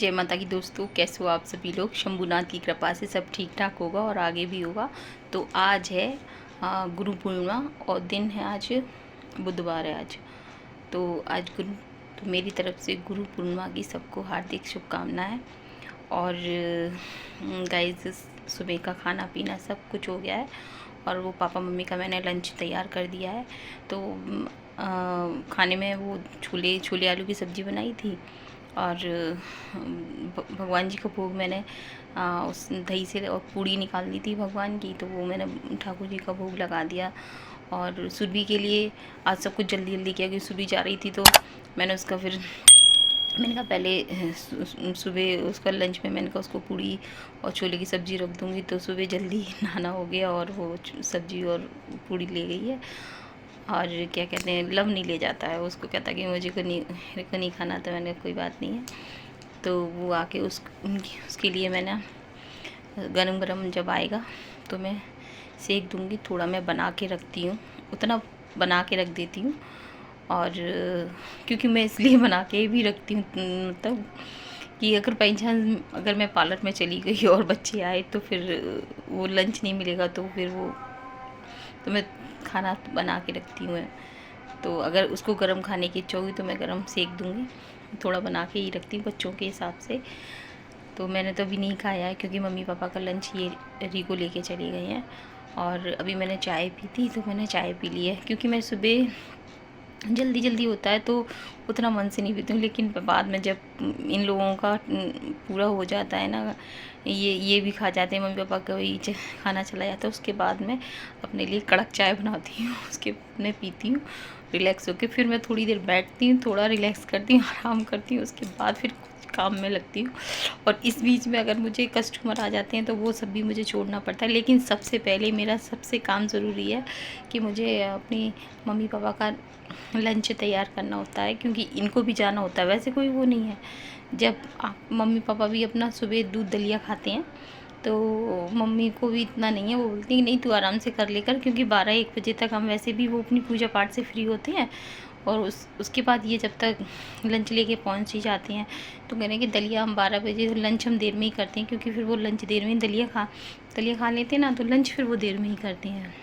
जय माता की दोस्तों, कैसे हो आप सभी लोग। शंभुनाथ की कृपा से सब ठीक ठाक होगा और आगे भी होगा। तो आज है गुरु पूर्णिमा और दिन है आज बुधवार है आज। तो आज तो मेरी तरफ से गुरु पूर्णिमा की सबको हार्दिक शुभकामनाएं। और गाइस, सुबह का खाना पीना सब कुछ हो गया है और वो पापा मम्मी का मैंने लंच तैयार कर दिया है। तो खाने में वो छोले आलू की सब्ज़ी बनाई थी और भगवान जी का भोग मैंने उस दही से और पूड़ी निकाल दी थी भगवान की, तो वो मैंने ठाकुर जी का भोग लगा दिया। और सुरभि के लिए आज सब कुछ जल्दी जल्दी किया क्योंकि सुरभि जा रही थी, तो मैंने उसका फिर मैंने कहा पहले सुबह उसका लंच में मैंने कहा उसको पूड़ी और छोले की सब्ज़ी रख दूँगी, तो सुबह जल्दी नहाना हो गया और वो सब्ज़ी और पूड़ी ले गई है। और क्या कहते हैं, लव नहीं ले जाता है, उसको कहता कि मुझे को नहीं खाना, तो मैंने कोई बात नहीं है। तो वो आके उसके लिए मैंने गरम गरम जब आएगा तो मैं सेक दूँगी। थोड़ा मैं बना के रखती हूँ, उतना बना के रख देती हूँ। और क्योंकि मैं इसलिए बना के भी रखती हूँ मतलब कि अगर बाई चांस अगर मैं पार्लर में चली गई और बच्चे आए तो फिर वो लंच नहीं मिलेगा, तो फिर वो तो मैं खाना बना के रखती हूँ। तो अगर उसको गरम खाने की इच्छा होगी तो मैं गरम सेक दूँगी, थोड़ा बना के ही रखती हूँ बच्चों के हिसाब से। तो मैंने तो अभी नहीं खाया है क्योंकि मम्मी पापा का लंच ये रीको लेके चले गए हैं। और अभी मैंने चाय पी थी, तो मैंने चाय पी ली है क्योंकि मैं सुबह जल्दी जल्दी होता है तो उतना मन से नहीं पीती हूँ, लेकिन बाद में जब इन लोगों का पूरा हो जाता है ना, ये भी खा जाते हैं, मम्मी पापा का भी खाना चला जाता है, उसके बाद मैं अपने लिए कड़क चाय बनाती हूँ, उसके मैं पीती हूँ रिलैक्स होकर। फिर मैं थोड़ी देर बैठती हूँ, थोड़ा रिलैक्स करती हूँ, आराम करती हूँ, उसके बाद फिर काम में लगती हूँ। और इस बीच में अगर मुझे कस्टमर आ जाते हैं तो वो सब भी मुझे छोड़ना पड़ता है, लेकिन सबसे पहले मेरा सबसे काम ज़रूरी है कि मुझे अपनी मम्मी पापा का लंच तैयार करना होता है, क्योंकि इनको भी जाना होता है। वैसे कोई वो नहीं है, जब आप मम्मी पापा भी अपना सुबह दूध दलिया खाते हैं तो मम्मी को भी इतना नहीं है, वो बोलती है नहीं तू आराम से कर लेकर, क्योंकि 12-1 बजे तक हम वैसे भी वो अपनी पूजा पाठ से फ्री होते हैं। और उसके बाद ये जब तक लंच लेके पहुंच ही जाते हैं, तो कह रहे हैं कि दलिया हम 12 बजे, लंच हम देर में ही करते हैं, क्योंकि फिर वो लंच देर में दलिया खा लेते हैं ना, तो लंच फिर वो देर में ही करते हैं।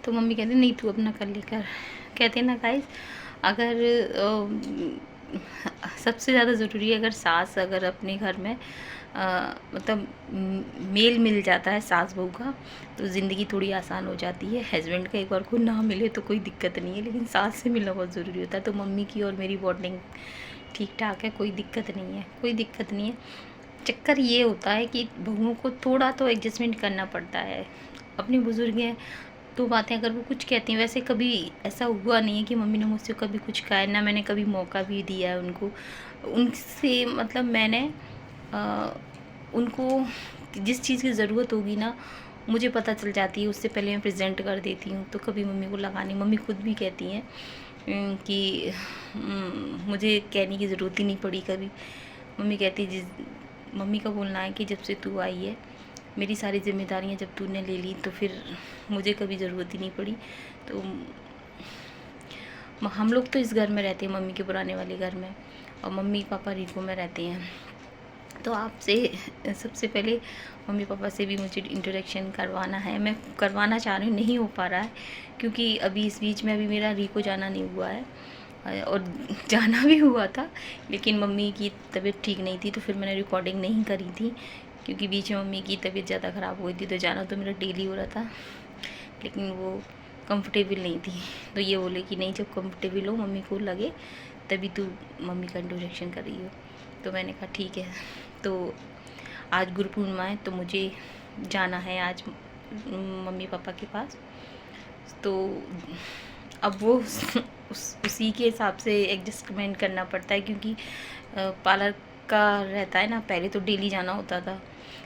तो मम्मी कहते नहीं तू अपना कर लेकर। कहते हैं ना गाइस, अगर सबसे ज़्यादा ज़रूरी है, अगर सास अगर अपने घर में मतलब मेल मिल जाता है सास बहू का, तो ज़िंदगी थोड़ी आसान हो जाती है। हस्बैंड का एक बार को ना मिले तो कोई दिक्कत नहीं है, लेकिन सास से मिलना बहुत ज़रूरी होता है। तो मम्मी की और मेरी बॉन्डिंग ठीक ठाक है, कोई दिक्कत नहीं है, कोई दिक्कत नहीं है। चक्कर ये होता है कि बहुओं को थोड़ा तो एडजस्टमेंट करना पड़ता है। अपने बुज़ुर्ग हैं तो बातें अगर वो कुछ कहती हैं, वैसे कभी ऐसा हुआ नहीं है कि मम्मी ने मुझसे कभी कुछ कहा है, ना मैंने कभी मौका भी दिया है उनको। उनसे मतलब मैंने उनको जिस चीज़ की ज़रूरत होगी ना, मुझे पता चल जाती है, उससे पहले मैं प्रेजेंट कर देती हूँ। तो कभी मम्मी को लगा नहीं, मम्मी खुद भी कहती हैं कि मुझे कहने की ज़रूरत ही नहीं पड़ी कभी। मम्मी कहती मम्मी का बोलना है कि जब से तू आई है, मेरी सारी जिम्मेदारियां जब तूने ले ली, तो फिर मुझे कभी ज़रूरत ही नहीं पड़ी। तो हम लोग तो इस घर में रहते हैं, मम्मी के पुराने वाले घर में, और मम्मी पापा रीको में रहते हैं। तो आपसे सबसे पहले मम्मी पापा से भी मुझे इंट्रोडक्शन करवाना है, मैं करवाना चाह रही हूँ, नहीं हो पा रहा है क्योंकि अभी इस बीच में अभी मेरा रीको जाना नहीं हुआ है, और जाना भी हुआ था लेकिन मम्मी की तबीयत ठीक नहीं थी, तो फिर मैंने रिकॉर्डिंग नहीं करी थी, क्योंकि बीच में मम्मी की तबीयत ज़्यादा ख़राब हुई थी। तो जाना तो मेरा डेली हो रहा था, लेकिन वो कंफर्टेबल नहीं थी। तो ये बोले कि नहीं, जब कंफर्टेबल हो, मम्मी को लगे, तभी तू मम्मी का इंट्रोडक्शन कर रही हो। तो मैंने कहा ठीक है। तो आज गुरु पूर्णिमा है, तो मुझे जाना है आज मम्मी पापा के पास। तो अब वो उसी के हिसाब से एडजस्टमेंट करना पड़ता है, क्योंकि पार्लर का रहता है ना, पहले तो डेली जाना होता था,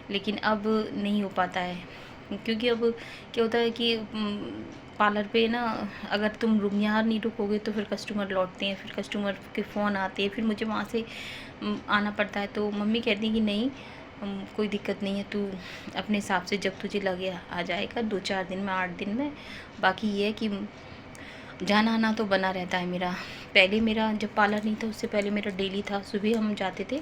लेकिन अब नहीं हो पाता है, क्योंकि अब क्या होता है कि पार्लर पे ना, अगर तुम यहाँ नहीं रुकोगे तो फिर कस्टमर लौटते हैं, फिर कस्टमर के फ़ोन आते हैं, फिर मुझे वहाँ से आना पड़ता है। तो मम्मी कहती हैं कि नहीं, कोई दिक्कत नहीं है, तू अपने हिसाब से जब तुझे लगे आ जाएगा, 2-4 दिन में, 8 दिन में। बाकी ये है कि जाना आना तो बना रहता है मेरा। पहले मेरा जब पार्लर नहीं था उससे पहले मेरा डेली था, सुबह हम जाते थे।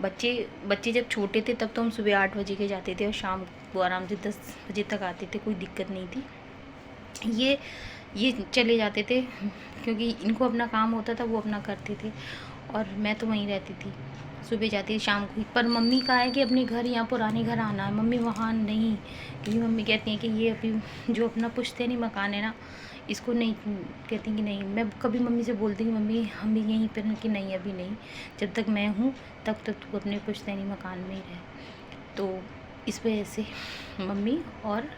बच्चे जब छोटे थे तब तो हम सुबह 8 बजे के जाते थे और शाम को आराम से 10 बजे तक आते थे, कोई दिक्कत नहीं थी। ये चले जाते थे क्योंकि इनको अपना काम होता था, वो अपना करते थे और मैं तो वहीं रहती थी। सुबह जाती थी शाम को। पर मम्मी का है कि अपने घर, यहाँ पुराने घर आना है, मम्मी वहाँ नहीं, क्योंकि मम्मी कहती हैं कि ये अभी जो अपना पुश्तैनी मकान है ना, इसको नहीं, कहती हैं कि नहीं। मैं कभी मम्मी से बोलती हूँ मम्मी हम भी यहीं पर हैं, कि नहीं अभी नहीं, जब तक मैं हूँ तब तक तू अपने पुश्तैनी मकान में ही रहे। तो इस वजह से मम्मी और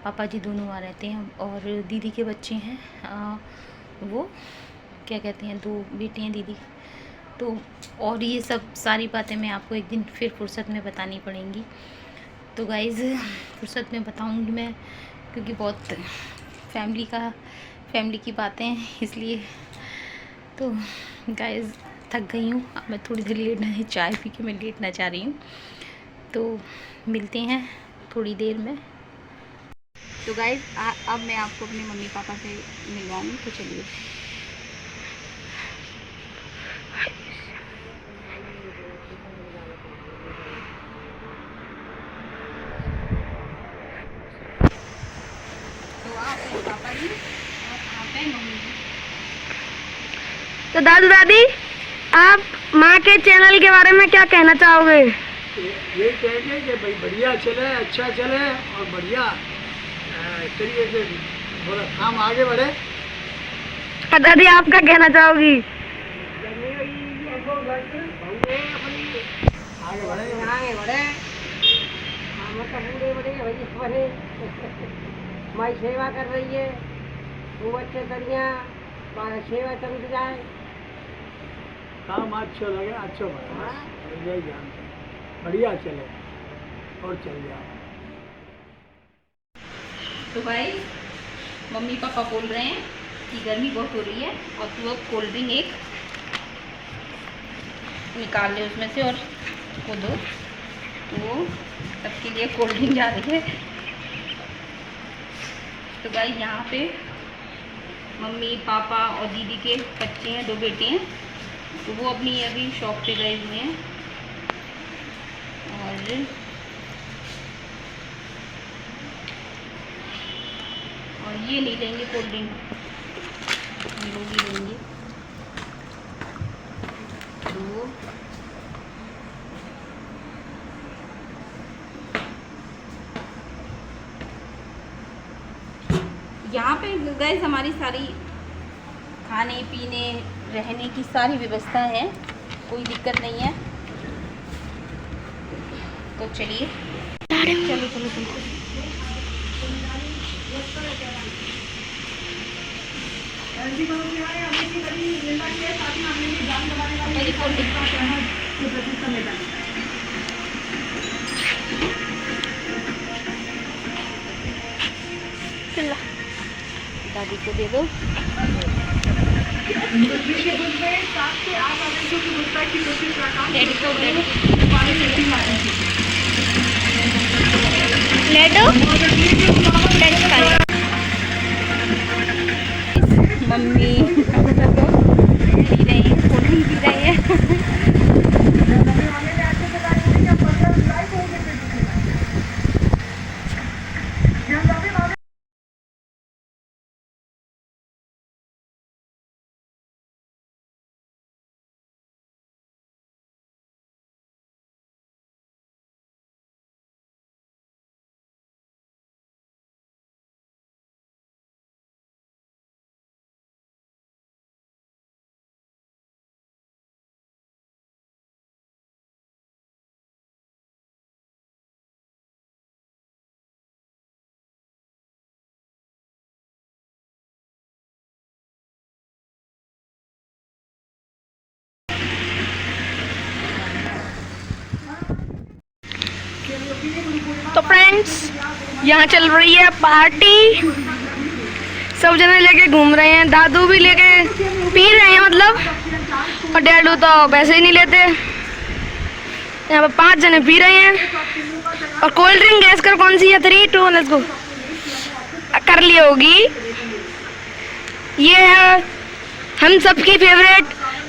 पापा जी दोनों वहाँ रहते हैं। और दीदी के बच्चे हैं, वो क्या कहते हैं, 2 बेटे हैं दीदी। तो और ये सब सारी बातें मैं आपको एक दिन फिर फुर्सत में बतानी पड़ेंगी। तो गाइज़ फुर्सत में बताऊंगी मैं, क्योंकि बहुत फैमिली की बातें हैं इसलिए। तो गाइज़ थक गई हूँ, अब मैं थोड़ी देर लेटना है, चाय पी के मैं लेटना चाह रही हूँ। तो मिलते हैं थोड़ी देर में। तो गाइज़ अब मैं आपको अपने मम्मी पापा से मिलवाऊँगी, तो चलिए। पापा जी और आप हैं मम्मी जी। तो दादू दादी, आप माँ के चैनल के बारे में क्या कहना चाहोगे? ये कहेंगे कि भाई बढ़िया चले, अच्छा चले और बढ़िया तरीके से थोड़ा काम आगे बढ़े। दादी आप क्या कहना चाहोगी? आगे बढ़े माई सेवा कर रही है, वो बच्चे बढ़िया सेवा चल जाए, काम अच्छा लगे, अच्छा बढ़े, यही जानते हैं, बढ़िया चले और चल जाए। तो भाई मम्मी पापा बोल रहे हैं कि गर्मी बहुत हो रही है और तू अब कोल्ड ड्रिंक एक निकाल ले उसमें से और वो दो। तो वो सबके लिए कोल्ड ड्रिंक जा रही है। तो भाई यहाँ पे मम्मी पापा और दीदी के बच्चे हैं, 2 बेटे हैं, तो वो अपनी अभी शॉप पे गए हुए हैं। और ये नहीं लेंगे कोल्ड ड्रिंक, हम लोग ही लेंगे। तो यहाँ पे गाइस हमारी सारी खाने पीने रहने की सारी व्यवस्था है, कोई दिक्कत नहीं है। तो चलिए चलो चलो चलो। दादी को दे दो। मम्मी पी रही है, कोल्ड ड्रिंक पी रही है। तो फ्रेंड्स यहाँ चल रही है पार्टी, सब जने लेके घूम रहे हैं, दादू भी लेके पी रहे हैं मतलब, और डैडू तो पैसे ही नहीं लेते। यहाँ पे 5 जने पी रहे हैं। और कोल्ड ड्रिंक गैस कर कौन सी है? 3, 2 लेट्स गो। कर ली होगी। ये है हम सबकी फेवरेट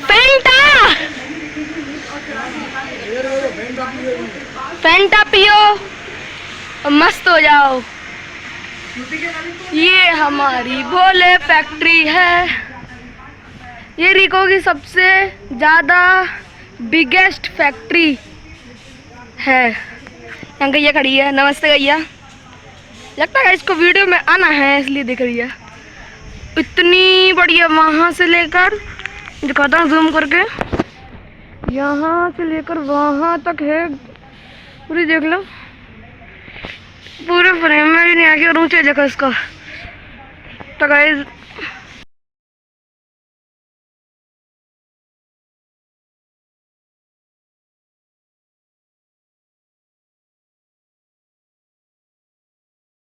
फैंटा। फैंटा पियो और मस्त हो जाओ। ये हमारी भोले फैक्ट्री है। ये रिको की सबसे ज़्यादा बिगेस्ट फैक्ट्री है। यहाँ गैया खड़ी है। नमस्ते गैया। लगता है इसको वीडियो में आना है इसलिए दिख रही है। इतनी बढ़िया, वहाँ से लेकर दिखाता हूँ जूम करके, यहाँ से लेकर वहाँ तक है पूरी। देख लो, पूरे फ्रेम में भी नहीं आके और ऊँचे जगह इसका। तो गाइस